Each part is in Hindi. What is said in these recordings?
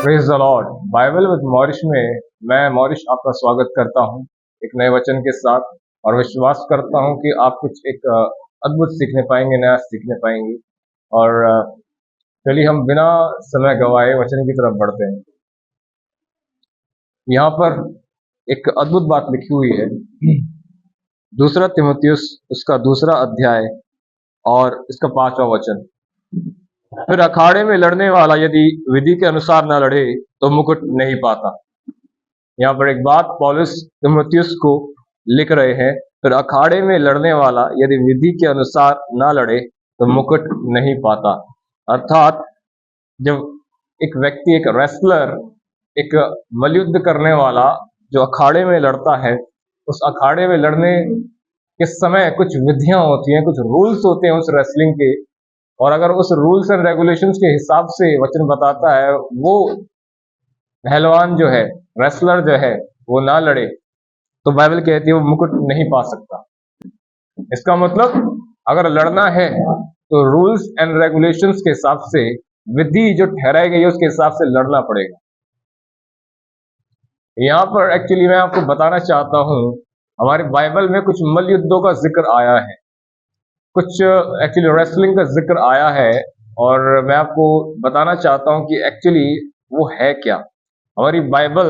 Praise the lord. Bible with Maurice में मैं मॉरिश आपका स्वागत करता हूं एक नए वचन के साथ, और विश्वास करता हूं कि आप कुछ एक अद्भुत सीखने पाएंगे, नया सीखने पाएंगे। और चलिए हम बिना समय गवाए वचन की तरफ बढ़ते हैं। यहाँ पर एक अद्भुत बात लिखी हुई है, दूसरा तिमुथियुस उसका दूसरा अध्याय और इसका 5वां वचन। फिर अखाड़े में लड़ने वाला यदि विधि के अनुसार न लड़े तो मुकुट नहीं पाता। यहाँ पर एक बात पौलुस तिमुथियुस को लिख रहे हैं, फिर अखाड़े में लड़ने वाला यदि विधि के अनुसार न लड़े तो मुकुट नहीं पाता। अर्थात जब एक व्यक्ति, एक रेसलर, एक मल्लयुद्ध करने वाला जो अखाड़े में लड़ता है, उस अखाड़े में लड़ने के समय कुछ विधियां होती हैं, कुछ रूल्स होते हैं उस रेसलिंग के। और अगर उस रूल्स एंड रेगुलेशंस के हिसाब से वचन बताता है, वो पहलवान जो है, रेसलर जो है, वो ना लड़े तो बाइबल कहती है वो मुकुट नहीं पा सकता। इसका मतलब अगर लड़ना है तो रूल्स एंड रेगुलेशंस के हिसाब से, विधि जो ठहराई गई है उसके हिसाब से लड़ना पड़ेगा। यहाँ पर एक्चुअली मैं आपको बताना चाहता हूँ, हमारे बाइबल में कुछ मल्लयुद्धों का जिक्र आया है, कुछ एक्चुअली रेसलिंग का जिक्र आया है, और मैं आपको बताना चाहता हूं कि एक्चुअली वो है क्या। हमारी बाइबल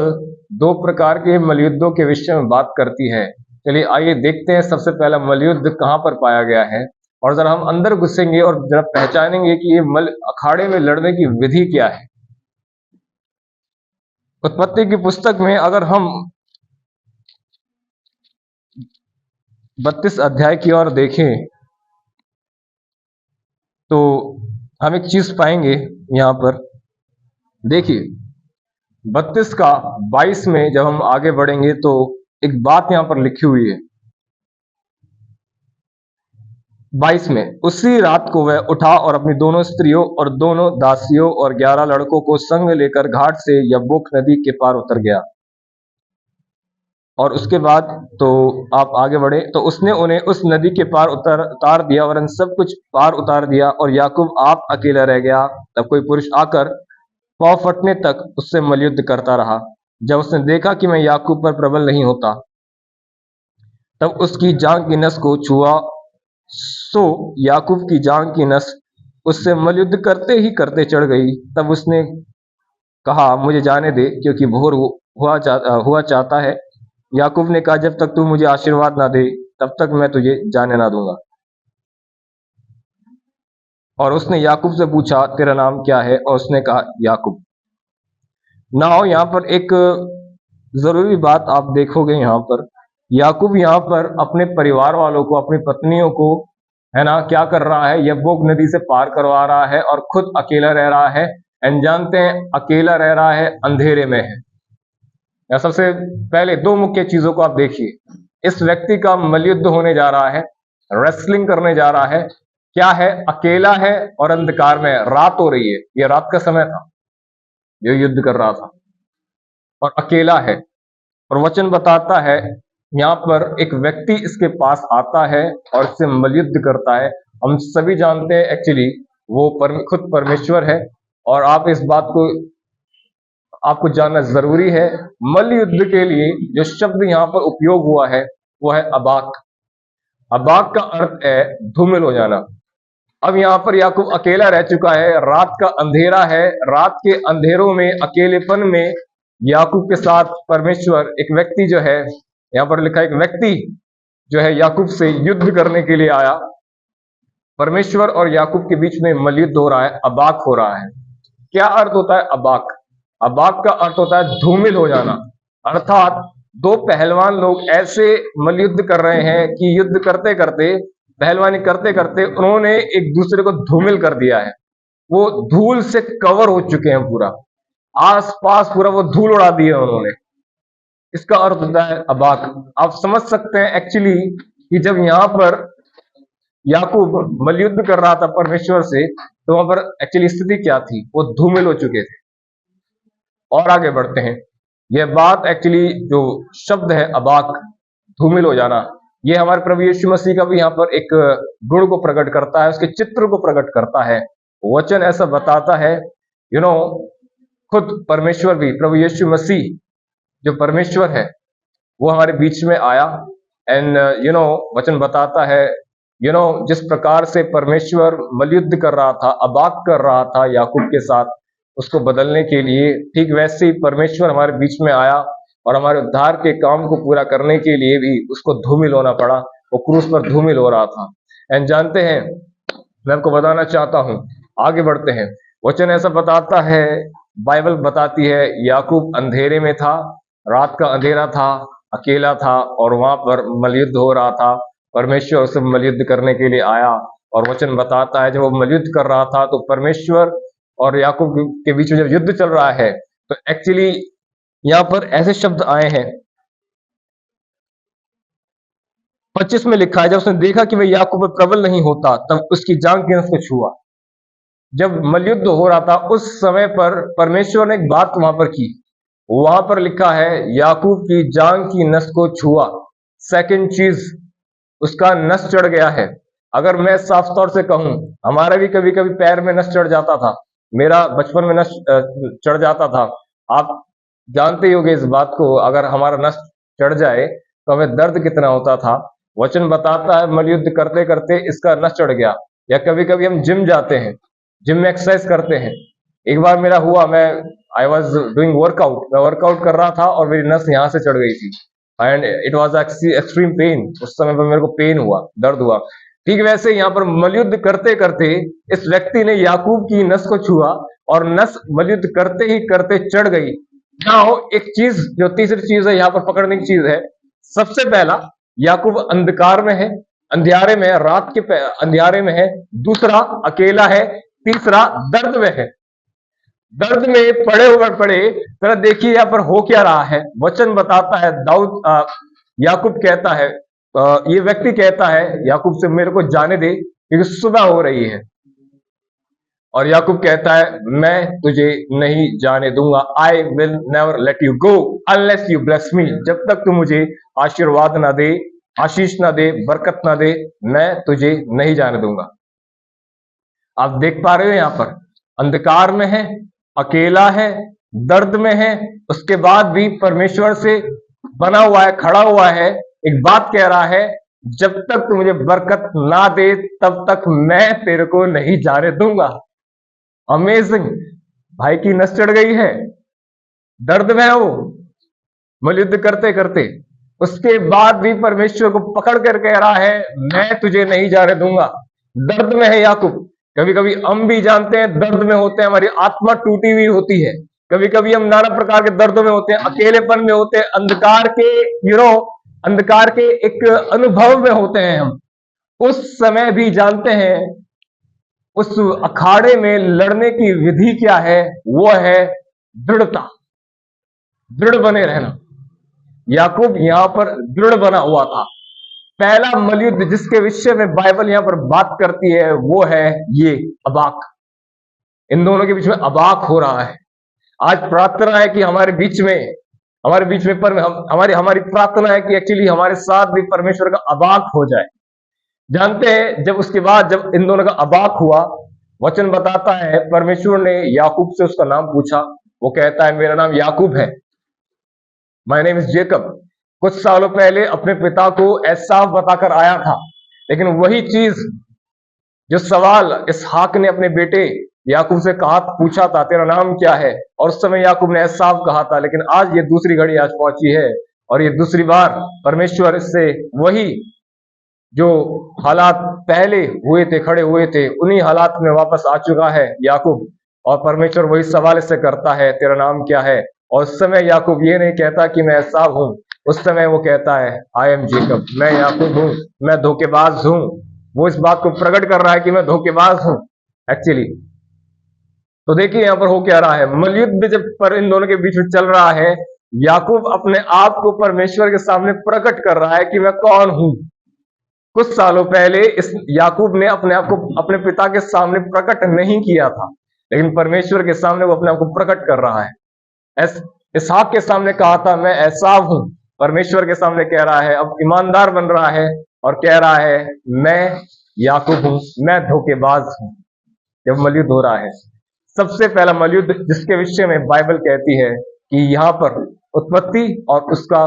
दो प्रकार के मल्लयुद्धों के विषय में बात करती है। चलिए आइए देखते हैं सबसे पहला मल्लयुद्ध कहाँ पर पाया गया है, और जरा हम अंदर घुसेंगे और जरा पहचानेंगे कि ये अखाड़े में लड़ने की विधि क्या है। उत्पत्ति की पुस्तक में अगर हम 32 अध्याय की ओर देखें तो हम एक चीज पाएंगे। यहां पर देखिए 32 का 22 में जब हम आगे बढ़ेंगे तो एक बात यहां पर लिखी हुई है। 22 में, उसी रात को वह उठा और अपनी दोनों स्त्रियों और दोनों दासियों और 11 लड़कों को संग लेकर घाट से यब्बोक नदी के पार उतर गया। और उसके बाद तो आप आगे बढ़े तो उसने उन्हें उस नदी के पार उतार दिया, और सब कुछ पार उतार दिया, और याकूब आप अकेला रह गया। तब कोई पुरुष आकर पाँव फटने तक उससे मल्लयुद्ध करता रहा। जब उसने देखा कि मैं याकूब पर प्रबल नहीं होता, तब उसकी जांघ की नस को छुआ। सो याकूब की जांघ की नस उससे मल्लयुद्ध करते ही करते चढ़ गई। तब उसने कहा, मुझे जाने दे, क्योंकि भोर हुआ चाहता है। याकूब ने कहा, जब तक तू मुझे आशीर्वाद ना दे तब तक मैं तुझे जाने ना दूंगा। और उसने याकूब से पूछा, तेरा नाम क्या है? और उसने कहा, याकूब। नाउ यहाँ पर एक जरूरी बात आप देखोगे, यहाँ पर याकूब यहाँ पर अपने परिवार वालों को, अपनी पत्नियों को, है ना, क्या कर रहा है, यब्बोक नदी से पार करवा रहा है, और खुद अकेला रह रहा है। एंड जानते हैं अकेला रह रहा है, अंधेरे में है। या सबसे पहले दो मुख्य चीजों को आप देखिए। इस व्यक्ति का मल्लयुद्ध होने जा रहा है, रेसलिंग करने जा रहा है। क्या है? अकेला है और अंधकार में है, रात हो रही है, यह रात का समय था जो युद्ध कर रहा था, और अकेला है। और वचन बताता है यहाँ पर एक व्यक्ति इसके पास आता है और इससे मल्लयुद्ध करता है। हम सभी जानते हैं एक्चुअली वो खुद परमेश्वर है, और आप इस बात को आपको जानना जरूरी है। मल्लयुद्ध के लिए जो शब्द यहाँ पर उपयोग हुआ है वो है अबाक। अबाक का अर्थ है धूमिल हो जाना। अब यहाँ पर याकूब अकेला रह चुका है, रात का अंधेरा है। रात के अंधेरों में, अकेलेपन में याकूब के साथ परमेश्वर, एक व्यक्ति जो है, यहाँ पर लिखा है एक व्यक्ति जो है याकूब से युद्ध करने के लिए आया। परमेश्वर और याकूब के बीच में मल्लयुद्ध हो रहा है, अबाक हो रहा है। क्या अर्थ होता है अबाक? अबाक का अर्थ होता है धूमिल हो जाना। अर्थात दो पहलवान लोग ऐसे मल्लयुद्ध कर रहे हैं कि युद्ध करते करते, पहलवानी करते करते उन्होंने एक दूसरे को धूमिल कर दिया है। वो धूल से कवर हो चुके हैं, पूरा आसपास पूरा वो धूल उड़ा दिया उन्होंने। इसका अर्थ होता है अबाक। आप समझ सकते हैं एक्चुअली कि जब यहाँ पर याकूब मल्लयुद्ध कर रहा था परमेश्वर से, तो वहां पर एक्चुअली स्थिति क्या थी? वो धूमिल हो चुके थे। और आगे बढ़ते हैं। यह बात एक्चुअली जो शब्द है अबाक, धूमिल हो जाना, ये हमारे प्रभु यीशु मसीह का भी यहाँ पर एक गुण को प्रकट करता है, उसके चित्र को प्रकट करता है। वचन ऐसा बताता है, खुद परमेश्वर भी, प्रभु यीशु मसीह जो परमेश्वर है, वो हमारे बीच में आया। एंड वचन बताता है जिस प्रकार से परमेश्वर मलयुद्ध कर रहा था, अबाक कर रहा था याकूब के साथ, उसको बदलने के लिए, ठीक वैसे ही परमेश्वर हमारे बीच में आया और हमारे उद्धार के काम को पूरा करने के लिए भी उसको धूमिल होना पड़ा। वो क्रूस पर धूमिल हो रहा था। एंड जानते हैं, मैं आपको बताना चाहता हूं, आगे बढ़ते हैं। वचन ऐसा बताता है, बाइबल बताती है, याकूब अंधेरे में था, रात का अंधेरा था, अकेला था और वहां पर मलयुद्ध हो रहा था। परमेश्वर उसे मलयुद्ध करने के लिए आया और वचन बताता है जब वो मलयुद्ध कर रहा था तो परमेश्वर और याकूब के बीच में जब युद्ध चल रहा है तो एक्चुअली यहां पर ऐसे शब्द आए हैं। 25 में लिखा है, जब उसने देखा कि वह याकूब पर प्रबल नहीं होता तब उसकी जांघ की नस को छुआ। जब मलयुद्ध हो रहा था उस समय पर परमेश्वर ने एक बात वहां पर की। वहां पर लिखा है याकूब की जांघ की नस को छुआ। सेकंड चीज, उसका नस चढ़ गया है। अगर मैं साफ तौर से कहूं, हमारा भी कभी कभी पैर में नस चढ़ जाता था। मेरा बचपन में नस चढ़ जाता था। आप जानते ही होंगे इस बात को, अगर हमारा नस चढ़ जाए तो हमें दर्द कितना होता था। वचन बताता है मलयुद्ध करते करते इसका नस चढ़ गया। या कभी कभी हम जिम जाते हैं, जिम में एक्सरसाइज करते हैं। एक बार मेरा हुआ, आई वॉज डूइंग वर्कआउट, मैं वर्कआउट कर रहा था और मेरी नस यहाँ से चढ़ गई थी and it was extreme pain. उस समय पर मेरे को पेन हुआ, दर्द हुआ। ठीक वैसे यहाँ पर मलयुद्ध करते करते इस व्यक्ति ने याकूब की नस को छुआ और नस मलयुद्ध करते ही करते चढ़ गई। नाउ एक चीज, जो तीसरी चीज है यहाँ पर पकड़ने की चीज है, सबसे पहला याकूब अंधकार में है, अंधियारे में है, रात के अंधियारे में है। दूसरा अकेला है। तीसरा दर्द में है। दर्द में पड़े जरा देखिए यहाँ पर हो क्या रहा है। वचन बताता है, याकूब कहता है, ये व्यक्ति कहता है याकूब से, मेरे को जाने दे क्योंकि सुबह हो रही है। और याकूब कहता है, मैं तुझे नहीं जाने दूंगा। I will never let you go unless you bless me. जब तक तू मुझे आशीर्वाद ना दे, आशीष ना दे, बरकत ना दे, मैं तुझे नहीं जाने दूंगा। आप देख पा रहे हो यहाँ पर अंधकार में है, अकेला है, दर्द में है, उसके बाद भी परमेश्वर से बना हुआ है, खड़ा हुआ है, एक बात कह रहा है, जब तक तू मुझे बरकत ना दे तब तक मैं तेरे को नहीं जाने दूंगा। अमेजिंग। भाई की नस चढ़ गई है, दर्द में है वो मलयुद्ध करते करते, उसके बाद भी परमेश्वर को पकड़ कर कह रहा है, मैं तुझे नहीं जाने दूंगा। दर्द में है याकूब। कभी कभी हम भी जानते हैं दर्द में होते हैं, हमारी आत्मा टूटी हुई होती है। कभी कभी हम नाना प्रकार के दर्दों में होते हैं, अकेलेपन में होते हैं, अंधकार के अंधकार के एक अनुभव में होते हैं हम। उस समय भी जानते हैं उस अखाड़े में लड़ने की विधि क्या है, वो है दृढ़ता, दृढ़ बने रहना। याकूब यहां पर दृढ़ बना हुआ था। पहला मलयुद्ध जिसके विषय में बाइबल यहां पर बात करती है वो है ये अबाक। इन दोनों के बीच में अबाक हो रहा है। आज प्रार्थना है कि हमारे बीच में पर हमारी प्रार्थना है कि एक्चुअली हमारे साथ भी परमेश्वर का अबाक हो जाए। जानते हैं, जब उसके बाद जब इन दोनों का अबाक हुआ, वचन बताता है परमेश्वर ने याकूब से उसका नाम पूछा। वो कहता है, मेरा नाम याकूब है, माय नेम इज जेकब। कुछ सालों पहले अपने पिता को एसाव बताकर आया था, लेकिन वही चीज जो सवाल इसहाक ने अपने बेटे याकूब से कहा, पूछा था, तेरा नाम क्या है, और उस समय याकूब ने एसाव कहा था। लेकिन आज ये दूसरी घड़ी आज पहुंची है और ये दूसरी बार परमेश्वर इससे वही जो हालात पहले हुए थे, खड़े हुए थे, उन्हीं हालात में वापस आ चुका है याकूब। और परमेश्वर वही सवाल इससे करता है, तेरा नाम क्या है। और उस समय याकूब ये नहीं कहता कि मैं एसाव हूं, उस समय वो कहता है, आई एम जेकब, मैं याकूब हूं, मैं धोखेबाज हूं। वो इस बात को प्रकट कर रहा है कि मैं धोखेबाज हूं एक्चुअली। तो देखिए यहां पर हो क्या रहा है, मलयुद्ध जब पर इन दोनों के बीच में चल रहा है, याकूब अपने आप को परमेश्वर के सामने प्रकट कर रहा है कि मैं कौन हूं। कुछ सालों पहले इस याकूब ने अपने आप को अपने पिता के सामने प्रकट नहीं किया था, लेकिन परमेश्वर के सामने वो अपने आप को प्रकट कर रहा है। इसहाक के सामने कहा था, मैं एसाव हूं, परमेश्वर के सामने कह रहा है, अब ईमानदार बन रहा है और कह रहा है, मैं याकूब हूं, मैं धोखेबाज हूं। जब मलयुद्ध हो रहा है, सबसे पहला मलयुद्ध जिसके विषय में बाइबल कहती है कि यहाँ पर उत्पत्ति और उसका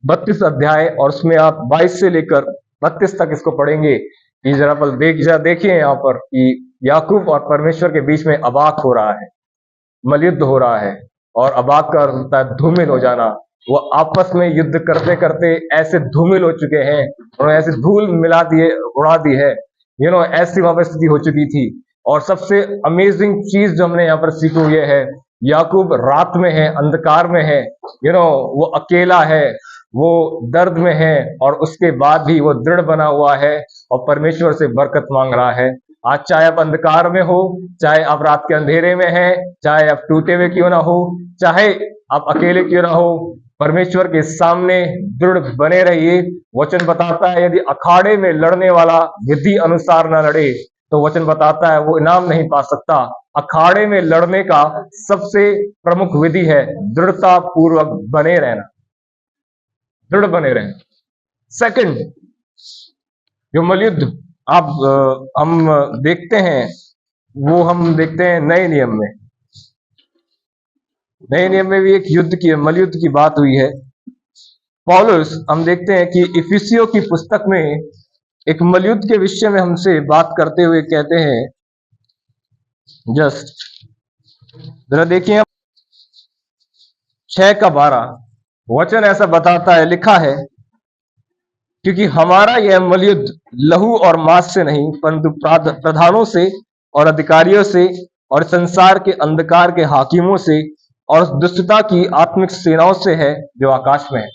32 अध्याय और उसमें आप 22 से लेकर 32 तक इसको पढ़ेंगे कि जरा पर देखिए यहाँ पर कि याकूब और परमेश्वर के बीच में अबाक हो रहा है, मलयुद्ध हो रहा है। और अबाक का अर्थ होता है धूमिल हो जाना। वो आपस में युद्ध करते करते ऐसे धूमिल हो चुके हैं और ऐसे धूल मिला दिए, उड़ा दी है, ऐसी वहां पर स्थिति हो चुकी थी। और सबसे अमेजिंग चीज जो हमने यहाँ पर सीखी हुई है, याकूब रात में है, अंधकार में है, वो अकेला है, वो दर्द में है, और उसके बाद भी वो दृढ़ बना हुआ है और परमेश्वर से बरकत मांग रहा है। आज चाहे आप अंधकार में हो, चाहे आप रात के अंधेरे में हैं, चाहे आप टूटे हुए क्यों ना हो, चाहे आप अकेले क्यों ना हो, परमेश्वर के सामने दृढ़ बने रहिए। वचन बताता है यदि अखाड़े में लड़ने वाला विधि अनुसार ना लड़े तो वचन बताता है वो इनाम नहीं पा सकता। अखाड़े में लड़ने का सबसे प्रमुख विधि है दृढ़ता पूर्वक बने रहना, दृढ़ बने रहना। सेकंड, जो मलयुद्ध हम देखते हैं, वो हम देखते हैं नए नियम में। नए नियम में भी एक मलयुद्ध की बात हुई है। पौलुस, हम देखते हैं कि इफिसियों की पुस्तक में एक मलयुद्ध के विषय में हमसे बात करते हुए कहते हैं, जस्ट जरा देखिए 6:12 वचन ऐसा बताता है, लिखा है, क्योंकि हमारा यह मलयुद्ध लहू और मांस से नहीं परंतु प्रधानों से और अधिकारियों से और संसार के अंधकार के हाकिमों से और दुष्टता की आत्मिक सेनाओं से है जो आकाश में है।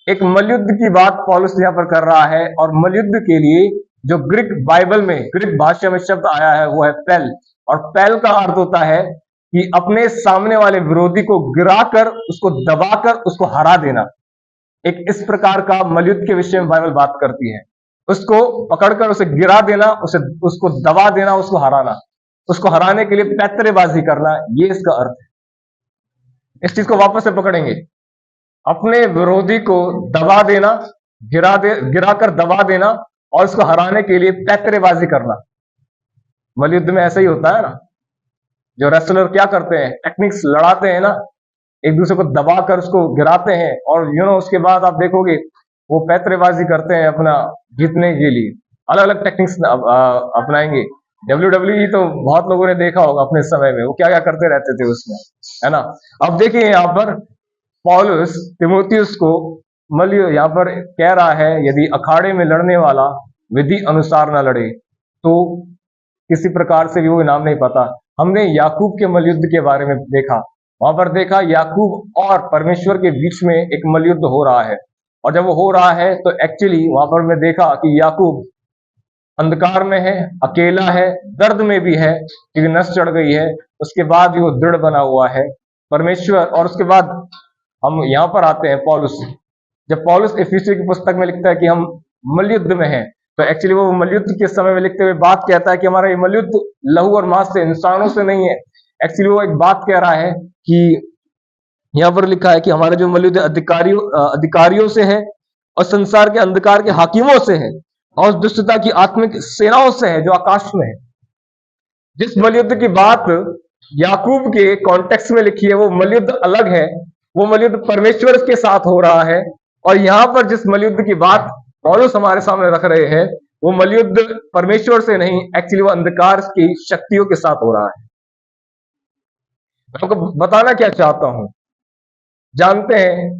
एक मलयुद्ध की बात पौलुस यहाँ पर कर रहा है। और मलयुद्ध के लिए जो ग्रीक बाइबल में, ग्रीक भाषा में शब्द आया है वो है पेल। और पेल का अर्थ होता है कि अपने सामने वाले विरोधी को गिराकर, उसको दबाकर, उसको हरा देना। एक इस प्रकार का मलयुद्ध के विषय में बाइबल बात करती है। उसको पकड़कर उसे गिरा देना, उसको दबा देना, उसको हराना, उसको हराने के लिए पैतरेबाजी करना, ये इसका अर्थ है। इस चीज को वापस से पकड़ेंगे, अपने विरोधी को दबा देना, गिराकर दबा देना और उसको हराने के लिए पैतरेबाजी करना। मलयुद्ध में ऐसा ही होता है ना, जो रेसलर क्या करते हैं, टेक्निक्स लड़ाते हैं ना, एक दूसरे को दबाकर उसको गिराते हैं और उसके बाद आप देखोगे वो पैतरेबाजी करते हैं अपना जीतने के लिए, अलग अलग टेक्निक्स अपनाएंगे। WWE तो बहुत लोगों ने देखा होगा अपने समय में, वो क्या क्या करते रहते थे उसमें, है ना। अब देखिए यहाँ पर पौलुस तिमोथियुस को यहाँ पर कह रहा है, यदि अखाड़े में लड़ने वाला विधि अनुसार ना लड़े तो किसी प्रकार से भी वो इनाम नहीं पाता। हमने याकूब के मलयुद्ध के बारे में देखा, वहां पर देखा याकूब और परमेश्वर के बीच में एक मलयुद्ध हो रहा है। और जब वो हो रहा है तो एक्चुअली वहां पर मैं देखा कि याकूब अंधकार में है, अकेला है, दर्द में भी है क्योंकि नस चढ़ गई है, उसके बाद भी वो दृढ़ बना हुआ है परमेश्वर। और उसके बाद हम यहाँ पर आते हैं पौलुस। जब पौलुस इफिसियों की पुस्तक में लिखता है कि हम मलयुद्ध में हैं, तो एक्चुअली वो मलयुद्ध के समय में लिखते हुए बात कहता है कि हमारा ये मलयुद्ध लहू और मांस से, इंसानों से नहीं है। एक्चुअली वो एक बात कह रहा है कि यहाँ पर लिखा है कि हमारा जो मलयुद्ध अधिकारियों से है और संसार के अंधकार के हाकिमों से है और दुष्टता की आत्मिक सेनाओं से है जो आकाश में है। जिस मलयुद्ध की बात याकूब के कॉन्टेक्स्ट में लिखी है वो मलयुद्ध अलग है, वो मलयुद्ध परमेश्वर के साथ हो रहा है। और यहां पर जिस मलयुद्ध की बात पौलुस हमारे सामने रख रहे हैं वो मलयुद्ध परमेश्वर से नहीं, एक्चुअली वो अंधकार की शक्तियों के साथ हो रहा है। मैं आपको बताना क्या चाहता हूं, जानते हैं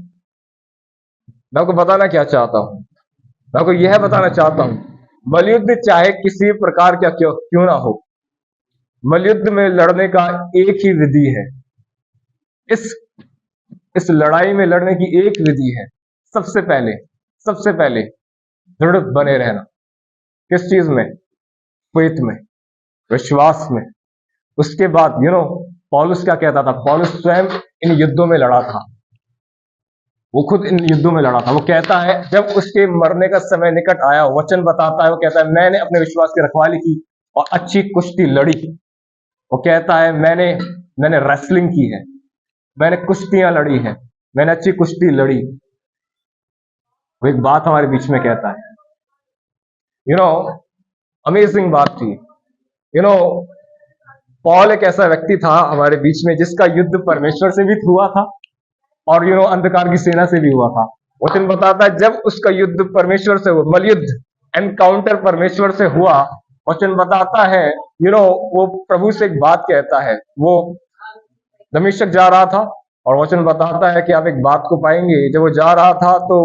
मैं आपको बताना क्या चाहता हूं, मैं आपको यह बताना चाहता हूं, मलयुद्ध चाहे किसी प्रकार का क्यों ना हो, मलयुद्ध में लड़ने का एक ही विधि है। इस लड़ाई में लड़ने की एक विधि है, सबसे पहले दृढ़ बने रहना। किस चीज में? फेथ में, विश्वास में। उसके बाद पौलुस क्या कहता था, पौलुस स्वयं इन युद्धों में लड़ा था, वो खुद इन युद्धों में लड़ा था। वो कहता है जब उसके मरने का समय निकट आया, वचन बताता है, वो कहता है मैंने अपने विश्वास की रखवाली की और अच्छी कुश्ती लड़ी। वो कहता है मैंने रेसलिंग की है, मैंने कुश्तियां लड़ी है, मैंने अच्छी कुश्ती लड़ी। वो एक बात हमारे बीच में कहता है, अमेजिंग बात थी। पॉल एक ऐसा व्यक्ति था हमारे बीच में जिसका युद्ध परमेश्वर से भी हुआ था और अंधकार की सेना से भी हुआ था। वचन बताता है जब उसका युद्ध परमेश्वर से हुआ, मलयुद्ध, एनकाउंटर परमेश्वर से हुआ, वचन बताता है वो प्रभु से एक बात कहता है। वो दमिश्क जा रहा था और वचन बताता है कि आप एक बात को पाएंगे, जब वो जा रहा था तो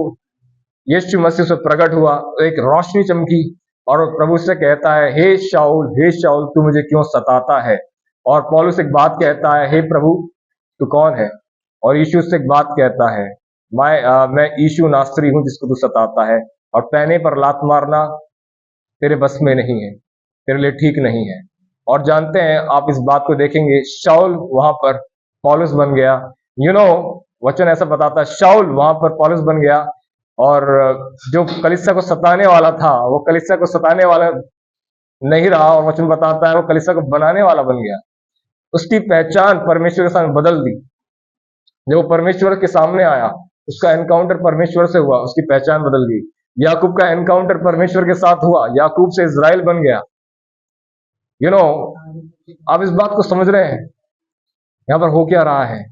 यीशु मसीह से प्रकट हुआ, एक रोशनी चमकी और प्रभु से कहता है, हे शाऊल तू मुझे क्यों सताता है। और पौलुस एक बात कहता है, हे प्रभु तू कौन है। और यीशु से एक बात कहता है, मैं यीशु नासरी हूं जिसको तू सताता है, और पैने पर लात मारना तेरे बस में नहीं है, तेरे लिए ठीक नहीं है। और जानते हैं, आप इस बात को देखेंगे, शाऊल वहां पर पौलुस बन गया। वचन ऐसा बताता है, शाऊल वहां पर पौलुस बन गया और जो कलीसिया को सताने वाला था वो कलीसिया को सताने वाला नहीं रहा, और वचन बताता है वो कलीसिया को बनाने वाला बन गया। उसकी पहचान परमेश्वर के सामने बदल दी। जब वो परमेश्वर के सामने आया, उसका एनकाउंटर परमेश्वर से हुआ, उसकी पहचान बदल गई। याकूब का एनकाउंटर परमेश्वर के साथ हुआ, याकूब से इज़राइल बन गया। आप इस बात को समझ रहे हैं यहां पर हो क्या रहा है।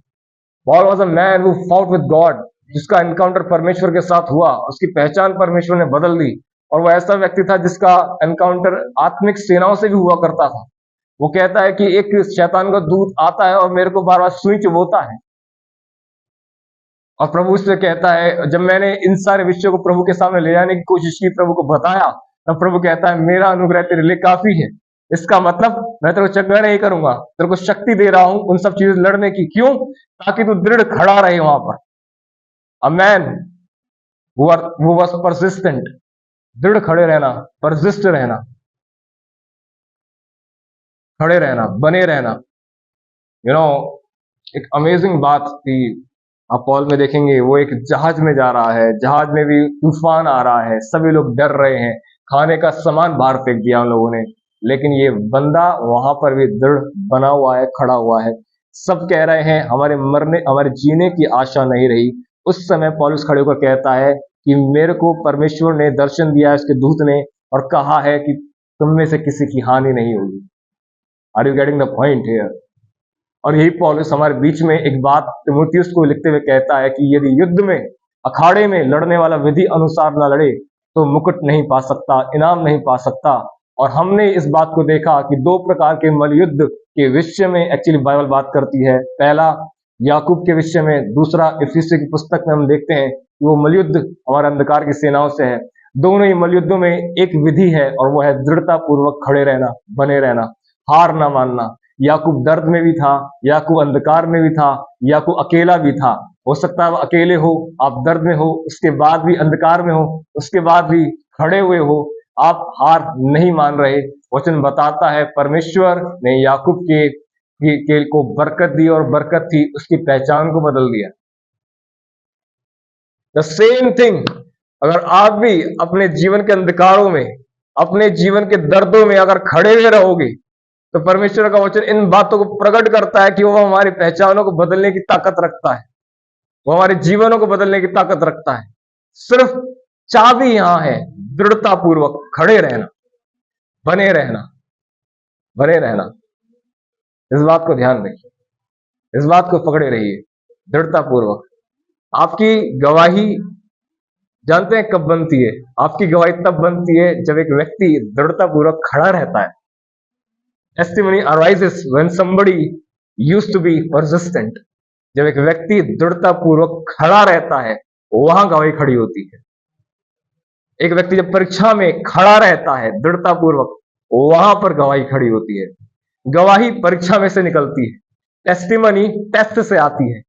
Paul was a man who fought with God, जिसका एनकाउंटर परमेश्वर के साथ हुआ, उसकी पहचान परमेश्वर ने बदल दी। और वो ऐसा व्यक्ति था जिसका एनकाउंटर आत्मिक सेनाओं से भी हुआ करता था। वो कहता है कि एक शैतान का दूत आता है और मेरे को बार बार सुई चुभोता है, और प्रभु उससे कहता है, जब मैंने इन सारे विषयों को प्रभु के सामने ले जाने की कोशिश की, प्रभु को बताया, तब प्रभु कहता है मेरा अनुग्रह तेरे लिए काफी है। इसका मतलब मैं तेरे को चंगा नहीं करूंगा, तेरे को शक्ति दे रहा हूं उन सब चीजें लड़ने की। क्यों? ताकि तू दृढ़ खड़ा रहे वहां पर। अ मैन वो वाज परसिस्टेंट, दृढ़ खड़े रहना, परसिस्ट रहना, खड़े रहना, बने रहना। एक अमेजिंग बात थी, आप पॉल में देखेंगे, वो एक जहाज में जा रहा है, जहाज में भी तूफान आ रहा है, सभी लोग डर रहे हैं, खाने का सामान बाहर फेंक दिया उन लोगों ने, लेकिन ये बंदा वहां पर भी दृढ़ बना हुआ है, खड़ा हुआ है। सब कह रहे हैं हमारे मरने, हमारे जीने की आशा नहीं रही। उस समय पौलुस खड़े होकर कहता है कि मेरे को परमेश्वर ने दर्शन दिया है, उसके दूत ने, और कहा है कि तुम में से किसी की हानि नहीं होगी। Are you getting the point here? और यही पौलुस हमारे बीच में एक बात तीमुथियुस को लिखते हुए कहता है कि यदि युद्ध में, अखाड़े में लड़ने वाला विधि अनुसार न लड़े तो मुकुट नहीं पा सकता, इनाम नहीं पा सकता। और हमने इस बात को देखा कि दो प्रकार के मलयुद्ध के विषय में एक्चुअली बाइबल बात करती है। पहला याकूब के विषय में, दूसरा इफिसियों की पुस्तक में हम देखते हैं कि वो मलयुद्ध हमारे अंधकार की सेनाओं से है। दोनों ही मलयुद्धों में एक विधि है और वो है दृढ़ता पूर्वक खड़े रहना, बने रहना, हार ना मानना। याकूब दर्द में भी था, याकूब अंधकार में भी था, याकूब अकेला भी था। हो सकता है आप अकेले हो, आप दर्द में हो, उसके बाद भी अंधकार में हो, उसके बाद भी खड़े हुए हो, आप हार नहीं मान रहे। वचन बताता है परमेश्वर ने याकूब के को बरकत दी, और बरकत थी उसकी पहचान को बदल दिया। द सेम थिंग, अगर आप भी अपने जीवन के अंधकारों में, अपने जीवन के दर्दों में अगर खड़े हुए रहोगे, तो परमेश्वर का वचन इन बातों को प्रकट करता है कि वो हमारी पहचानों को बदलने की ताकत रखता है, वो हमारे जीवनों को बदलने की ताकत रखता है। सिर्फ चाबी यहां है, दृढ़ता पूर्वक खड़े रहना, बने रहना, बने रहना। इस बात को ध्यान रखिए, इस बात को पकड़े रहिए, दृढ़ता पूर्वक। आपकी गवाही जानते हैं कब बनती है? आपकी गवाही तब बनती है जब एक व्यक्ति दृढ़ता पूर्वक खड़ा रहता है। Testimony arises when somebody used to be persistent. जब एक व्यक्ति दृढ़ता पूर्वक खड़ा रहता है, वहां गवाही खड़ी होती है। एक व्यक्ति जब परीक्षा में खड़ा रहता है दृढ़ता पूर्वक, वहां पर गवाही खड़ी होती है। गवाही परीक्षा में से निकलती है, टेस्टिमनी टेस्ट से आती है।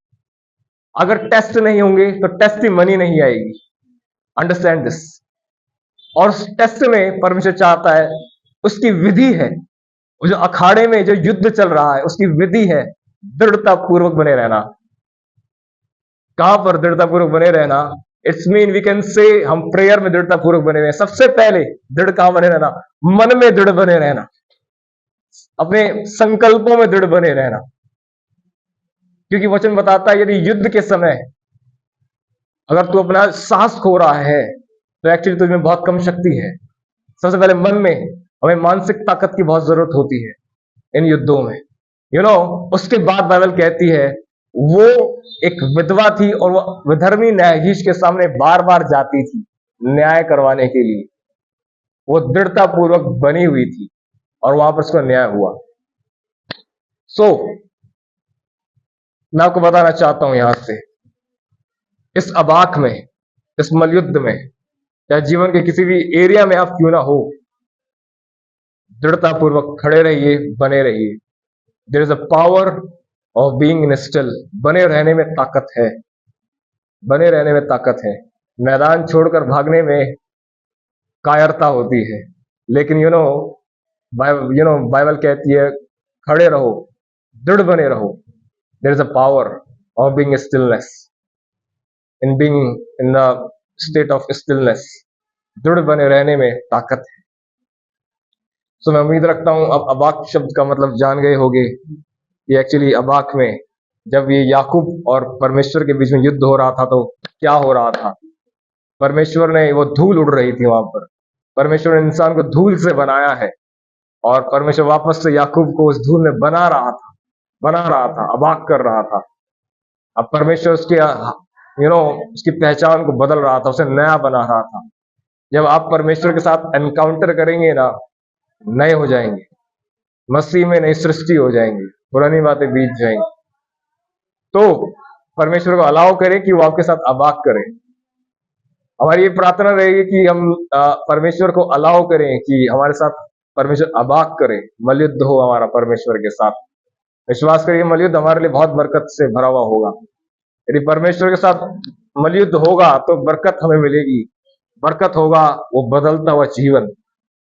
अगर टेस्ट नहीं होंगे तो टेस्टिमनी नहीं आएगी। Understand this. और उस टेस्ट में परमेश्वर चाहता है, उसकी विधि है, जो अखाड़े में जो युद्ध चल रहा है उसकी विधि है दृढ़ता पूर्वक बने रहना। कहां पर दृढ़ता पूर्वक बने रहना? It's mean we can say हम प्रेयर में दृढ़ता पूर्वक बने रहना। सबसे पहले दृढ़ कहां बने रहना? मन में दृढ़ बने रहना, अपने संकल्पों में दृढ़ बने रहना। क्योंकि वचन बताता है यदि युद्ध के समय अगर तू अपना साहस खो रहा है तो एक्चुअली तुझमें बहुत कम शक्ति है। सबसे पहले मन में, हमें मानसिक ताकत की बहुत जरूरत होती है इन युद्धों में। उसके बाद बाइबल कहती है वो एक विधवा थी और वो विधर्मी न्यायाधीश के सामने बार बार जाती थी न्याय करवाने के लिए। वो दृढ़ता पूर्वक बनी हुई थी और वहां पर उसका न्याय हुआ। सो मैं आपको बताना चाहता हूं यहां से, इस अबाक में, इस मलयुद्ध में, या जीवन के किसी भी एरिया में आप क्यों ना हो, दृढ़ता पूर्वक खड़े रहिए, बने रहिए। There is a power of being in still. बने रहने में ताकत है, बने रहने में ताकत है। मैदान छोड़कर भागने में कायरता होती है, लेकिन बाइबल कहती है खड़े रहो, दृढ़ बने रहो। There is a power of being stillness, in being in the state of stillness. दृढ़ बने रहने में ताकत है। सो मैं उम्मीद रखता हूं अब अबाक शब्द का मतलब जान गए होंगे। ये एक्चुअली अबाक में जब ये याकूब और परमेश्वर के बीच में युद्ध हो रहा था तो क्या हो रहा था। परमेश्वर ने, वो धूल उड़ रही थी वहां पर। परमेश्वर ने इंसान को धूल से बनाया है और परमेश्वर वापस से याकूब को उस धूल में बना रहा था, अबाक कर रहा था। अब परमेश्वर उसके उसकी पहचान को बदल रहा था, उसे नया बना रहा था। जब आप परमेश्वर के साथ एनकाउंटर करेंगे ना, नए हो जाएंगे, मसीह में नई सृष्टि हो जाएंगी, पुरानी बातें बीत जाएंगी। तो परमेश्वर को अलाउ करें कि वो आपके साथ अबाक करें। हमारी ये प्रार्थना रहेगी कि हम परमेश्वर को अलाउ करें कि हमारे साथ परमेश्वर अबाक करे, मलयुद्ध हो हमारा परमेश्वर के साथ। विश्वास करिए मलयुद्ध हमारे लिए बहुत बरकत से भरा हुआ होगा। यदि परमेश्वर के साथ मलयुद्ध होगा तो बरकत हमें मिलेगी। बरकत होगा वो बदलता हुआ जीवन,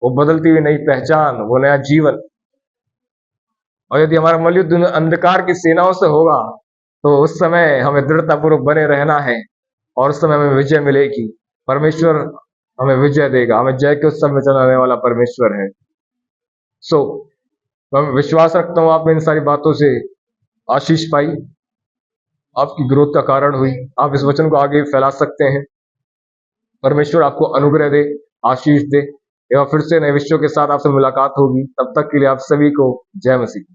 वो बदलती हुई नई पहचान, वो नया जीवन। और यदि हमारा मलयुद्ध अंधकार की सेनाओं से होगा तो उस समय हमें दृढ़तापूर्वक बने रहना है और उस समय हमें विजय मिलेगी। परमेश्वर हमें विजय देगा, हमें जय के उत्सव में चलाने वाला परमेश्वर है। सो मैं विश्वास रखता हूं आपने इन सारी बातों से आशीष पाई, आपकी ग्रोथ का कारण हुई। आप इस वचन को आगे फैला सकते हैं। परमेश्वर आपको अनुग्रह दे, आशीष दे। एवं फिर से नए विषयों के साथ आपसे मुलाकात होगी। तब तक के लिए आप सभी को जय मसीह।